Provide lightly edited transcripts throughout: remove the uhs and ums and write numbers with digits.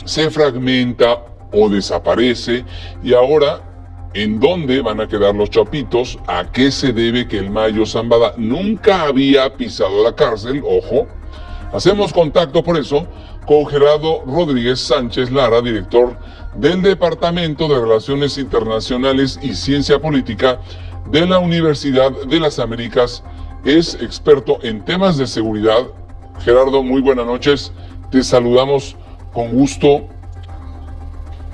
se fragmenta o desaparece, y ahora, ¿en dónde van a quedar los chapitos? ¿A qué se debe que el Mayo Zambada nunca había pisado la cárcel? Ojo. Hacemos contacto por eso con Gerardo Rodríguez Sánchez Lara, director del Departamento de Relaciones Internacionales y Ciencia Política de la Universidad de las Américas. Es experto en temas de seguridad. Gerardo, muy buenas noches. Te saludamos con gusto.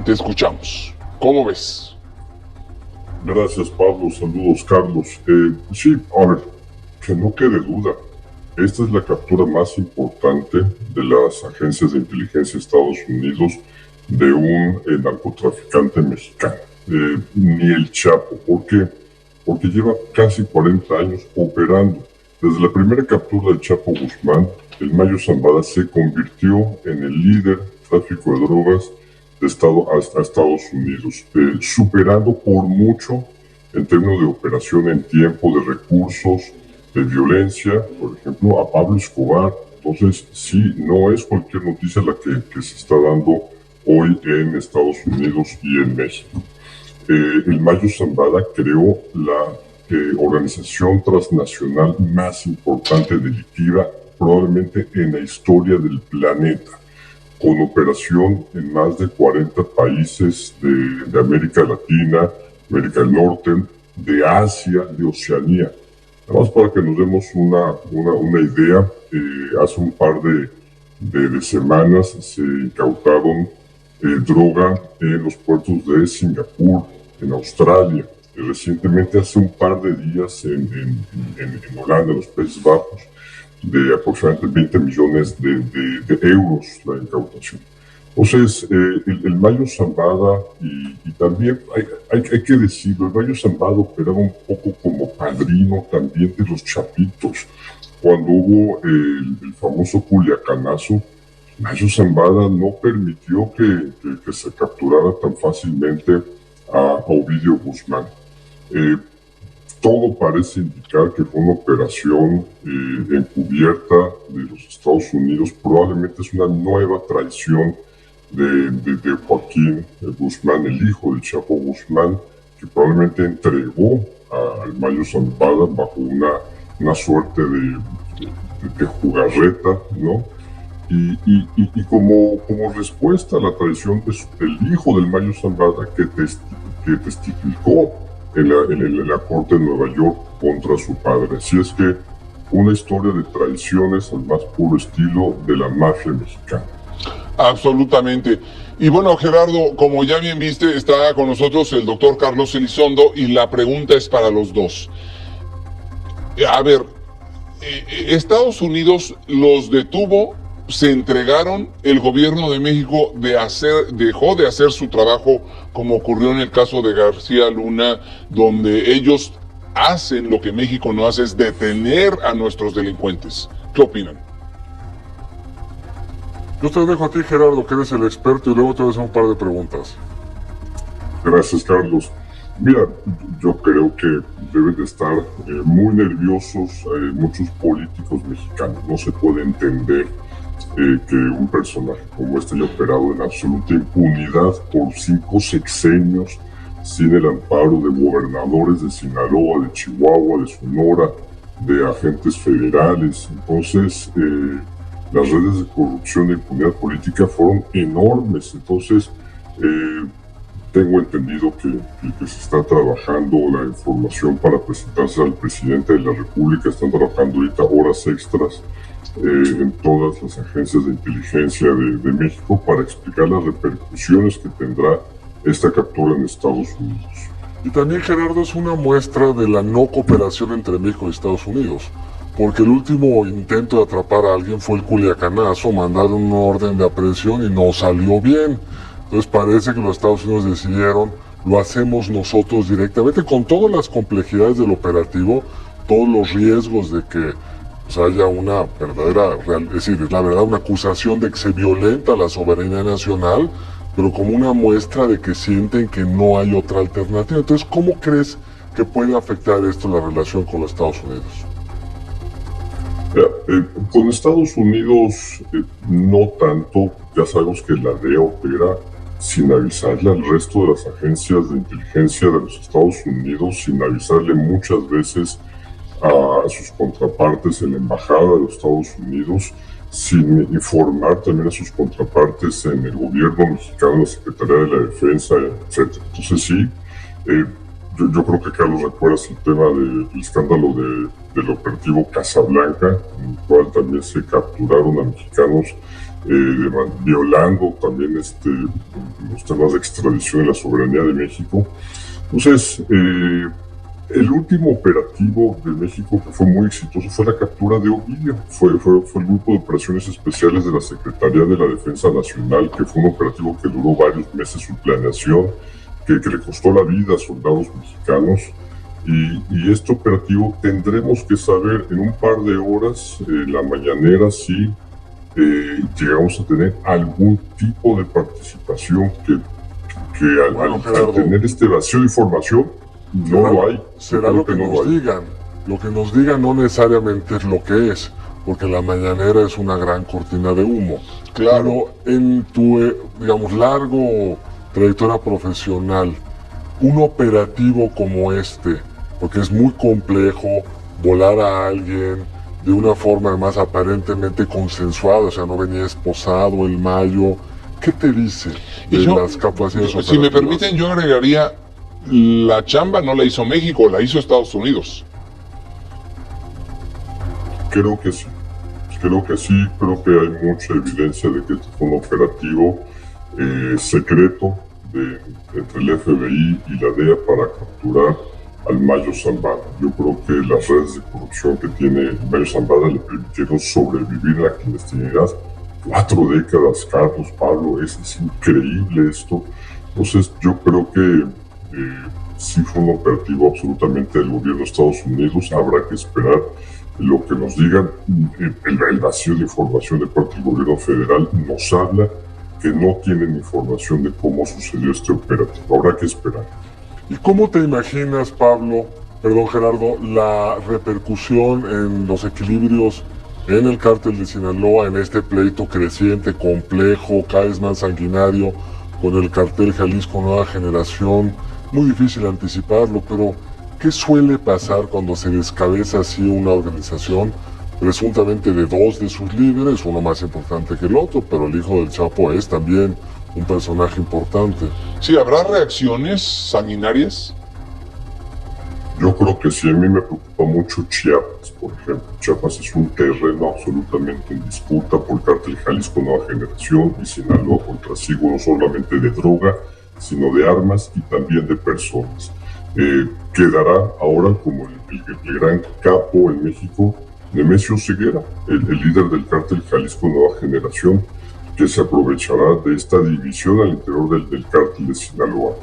Te escuchamos. ¿Cómo ves? Gracias, Pablo. Saludos, Carlos. Sí, a ver, que no quede duda. Esta es la captura más importante de las agencias de inteligencia de Estados Unidos de un narcotraficante mexicano. Ni el Chapo. ¿Por qué? Porque lleva casi 40 años operando. Desde la primera captura del Chapo Guzmán, el Mayo Zambada se convirtió en el líder del tráfico de drogas de Estados Unidos, superando por mucho en términos de operación en tiempo, de recursos, de violencia, por ejemplo, a Pablo Escobar. Entonces, sí, no es cualquier noticia la que se está dando hoy en Estados Unidos y en México. El Mayo Zambada creó la organización transnacional más importante delictiva probablemente en la historia del planeta, con operación en más de 40 países de América Latina, América del Norte, de Asia, de Oceanía. Nada más para que nos demos una idea, hace un par de semanas se incautaron droga en los puertos de Singapur, en Australia, y recientemente hace un par de días en Holanda, en los Países Bajos, de aproximadamente 20 millones de euros la incautación. Entonces, el Mayo Zambada, y también hay que decirlo, el Mayo Zambada operaba un poco como padrino también de los chapitos. Cuando hubo el famoso Culiacanazo, Mayo Zambada no permitió que se capturara tan fácilmente a Ovidio Guzmán. Todo parece indicar que fue una operación encubierta de los Estados Unidos. Probablemente es una nueva traición de Joaquín Guzmán, el hijo de Chapo Guzmán, que probablemente entregó al Mayo Zambada bajo una suerte de jugarreta, ¿no? Y como respuesta a la traición del hijo del Mayo Zambada, que testificó en la corte de Nueva York contra su padre. Así es que una historia de traiciones al más puro estilo de la mafia mexicana. Absolutamente. Y bueno, Gerardo, como ya bien viste, está con nosotros el doctor Carlos Elizondo, y la pregunta es para los dos. A ver, Estados Unidos los detuvo, se entregaron, el gobierno de México dejó de hacer su trabajo, como ocurrió en el caso de García Luna, donde ellos hacen lo que México no hace, es detener a nuestros delincuentes. ¿Qué opinan? Yo te dejo a ti, Gerardo, que eres el experto, y luego te voy a hacer un par de preguntas. Gracias, Carlos. Mira, yo creo que deben de estar muy nerviosos muchos políticos mexicanos. No se puede entender que un personaje como este haya operado en absoluta impunidad por 5 sexenios sin el amparo de gobernadores de Sinaloa, de Chihuahua, de Sonora, de agentes federales. Entonces, las redes de corrupción e impunidad política fueron enormes. Entonces, tengo entendido que se está trabajando la información para presentarse al presidente de la República. Están trabajando ahorita horas extras en todas las agencias de inteligencia de México para explicar las repercusiones que tendrá esta captura en Estados Unidos. Y también, Gerardo, es una muestra de la no cooperación entre México y Estados Unidos, porque el último intento de atrapar a alguien fue el Culiacanazo, mandaron una orden de aprehensión y no salió bien. Entonces parece que los Estados Unidos decidieron, lo hacemos nosotros directamente, con todas las complejidades del operativo, todos los riesgos de que haya una verdadera, es decir, la verdad, una acusación de que se violenta la soberanía nacional, pero como una muestra de que sienten que no hay otra alternativa. Entonces, ¿cómo crees que puede afectar esto la relación con los Estados Unidos? Con Estados Unidos no tanto, ya sabemos que la DEA opera sin avisarle al resto de las agencias de inteligencia de los Estados Unidos, sin avisarle muchas veces a sus contrapartes en la Embajada de los Estados Unidos, sin informar también a sus contrapartes en el gobierno mexicano, la Secretaría de la Defensa, etc. Entonces sí, yo creo que Carlos recuerdas el tema del escándalo del operativo Casablanca, en el cual también se capturaron a mexicanos violando también los temas de extradición y la soberanía de México. Entonces, el último operativo de México que fue muy exitoso fue la captura de Ovidio. Fue el Grupo de Operaciones Especiales de la Secretaría de la Defensa Nacional, que fue un operativo que duró varios meses su planeación, que le costó la vida a soldados mexicanos. Y este operativo tendremos que saber en un par de horas, la mañanera, si llegamos a tener algún tipo de participación que al tener este vacío de información, no lo hay. Será lo que nos digan. Lo que nos digan no necesariamente es lo que es, porque la mañanera es una gran cortina de humo. Claro. Pero en tu, digamos, largo trayectoria profesional, un operativo como este, porque es muy complejo volar a alguien de una forma además aparentemente consensuada, o sea, no venía esposado el Mayo. ¿Qué te dice de las capacidades operativas? Si me permiten, yo agregaría, la chamba no la hizo México, la hizo Estados Unidos. Creo que sí. Creo que hay mucha evidencia de que este fue un operativo secreto entre el FBI y la DEA para capturar al Mayo Zambada. Yo creo que las redes de corrupción que tiene el Mayo Zambada le permitieron sobrevivir a la clandestinidad 4 décadas, Carlos, Pablo, es increíble esto. Entonces yo creo que sí fue un operativo absolutamente del gobierno de Estados Unidos. Habrá que esperar lo que nos digan. El vacío de información de parte del gobierno federal nos habla que no tienen información de cómo sucedió este operativo. Habrá que esperar. ¿Y cómo te imaginas, Gerardo, la repercusión en los equilibrios en el cártel de Sinaloa, en este pleito creciente, complejo, cada vez más sanguinario, con el cartel Jalisco Nueva Generación? Muy difícil anticiparlo, pero ¿qué suele pasar cuando se descabeza así una organización, presuntamente de 2 de sus líderes, uno más importante que el otro, pero el hijo del Chapo es también un personaje importante? Sí, ¿habrá reacciones sanguinarias? Yo creo que sí. A mí me preocupa mucho Chiapas, por ejemplo. Chiapas es un terreno absolutamente en disputa por el cártel Jalisco Nueva Generación y Sinaloa contra Sigo, no solamente de droga, sino de armas y también de personas. Quedará ahora como el gran capo en México, Nemesio Ceguera, el líder del cártel Jalisco Nueva Generación, que se aprovechará de esta división al interior del cártel de Sinaloa.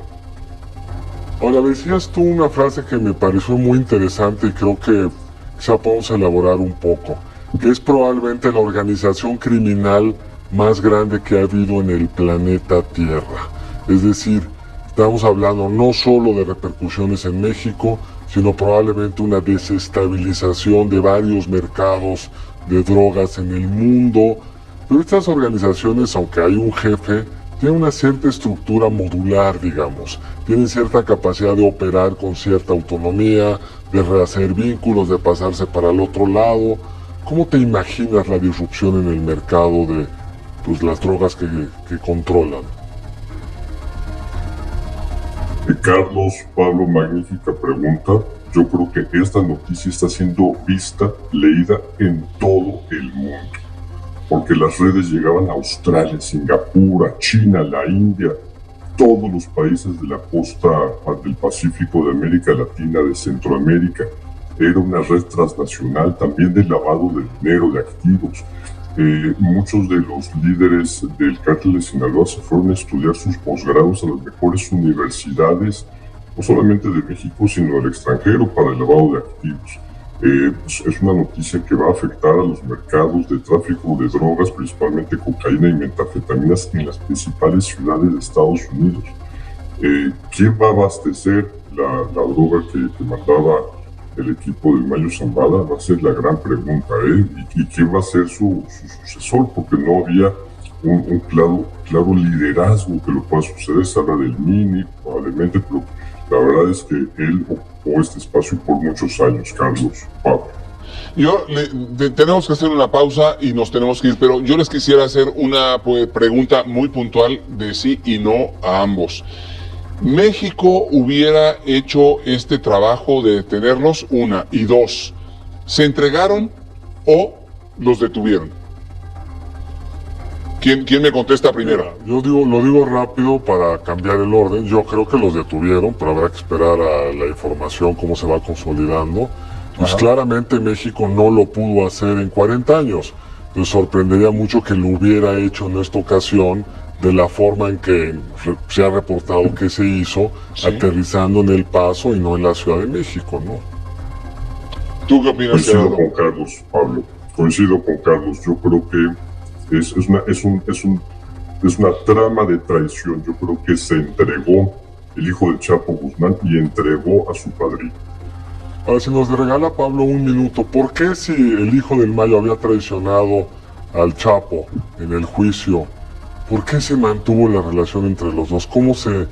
Ahora, decías tú una frase que me pareció muy interesante y creo que quizá podemos elaborar un poco, que es probablemente la organización criminal más grande que ha habido en el planeta Tierra. Es decir, estamos hablando no solo de repercusiones en México, sino probablemente una desestabilización de varios mercados de drogas en el mundo. Pero estas organizaciones, aunque hay un jefe, tienen una cierta estructura modular, digamos. Tienen cierta capacidad de operar con cierta autonomía, de rehacer vínculos, de pasarse para el otro lado. ¿Cómo te imaginas la disrupción en el mercado de las drogas que controlan? Carlos, Pablo, magnífica pregunta. Yo creo que esta noticia está siendo vista, leída en todo el mundo, porque las redes llegaban a Australia, Singapur, a China, la India, todos los países de la costa del Pacífico, de América Latina, de Centroamérica. Era una red transnacional también de lavado de dinero, de activos. Muchos de los líderes del cártel de Sinaloa se fueron a estudiar sus posgrados a las mejores universidades, no solamente de México, sino del extranjero, para el lavado de activos. Es una noticia que va a afectar a los mercados de tráfico de drogas, principalmente cocaína y metanfetaminas, en las principales ciudades de Estados Unidos. ¿Quién va a abastecer la droga que mandaba el equipo del Mayo Zambada? Va a ser la gran pregunta, ¿eh? ¿Y quién va a ser su sucesor? Porque no había un claro liderazgo que lo pueda suceder. Se habla del Mini, probablemente, pero la verdad es que él ocupó este espacio por muchos años, Carlos, Pablo. Tenemos que hacer una pausa y nos tenemos que ir, pero yo les quisiera hacer una pregunta muy puntual de sí y no a ambos. ¿México hubiera hecho este trabajo de detenerlos? Una. Y dos, ¿se entregaron o los detuvieron? ¿Quién me contesta primero? Yo lo digo rápido para cambiar el orden. Yo creo que los detuvieron, pero habrá que esperar a la información cómo se va consolidando. Pues claramente México no lo pudo hacer en 40 años. Me sorprendería mucho que lo hubiera hecho en esta ocasión de la forma en que se ha reportado que se hizo, Sí. aterrizando en El Paso y no en la Ciudad de México, ¿no? ¿Tú qué opinas, Coincido Gerardo? con Carlos, Pablo. Coincido con Carlos. Yo creo que es una trama de traición. Yo creo que se entregó el hijo de Chapo Guzmán y entregó a su padrino. Ahora, si nos regala Pablo un minuto, ¿por qué si el hijo del Mayo había traicionado al Chapo en el juicio, por qué se mantuvo la relación entre los dos? ¿Cómo se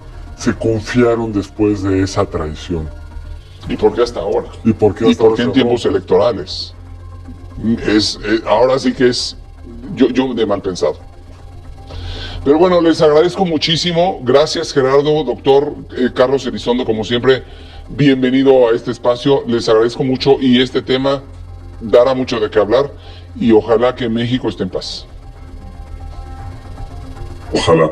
confiaron después de esa traición? ¿Y por qué hasta ahora? ¿Y por qué ¿Y hasta por ahora qué en se tiempos rompe? electorales? Ahora sí que es yo de mal pensado. Pero bueno, les agradezco muchísimo. Gracias, Gerardo, doctor Carlos Elizondo, como siempre, bienvenido a este espacio. Les agradezco mucho y este tema dará mucho de qué hablar y ojalá que México esté en paz. Ojalá.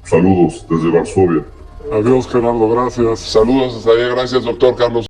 Saludos desde Varsovia. Adiós, Gerardo, gracias. Saludos hasta allá. Gracias, doctor Carlos.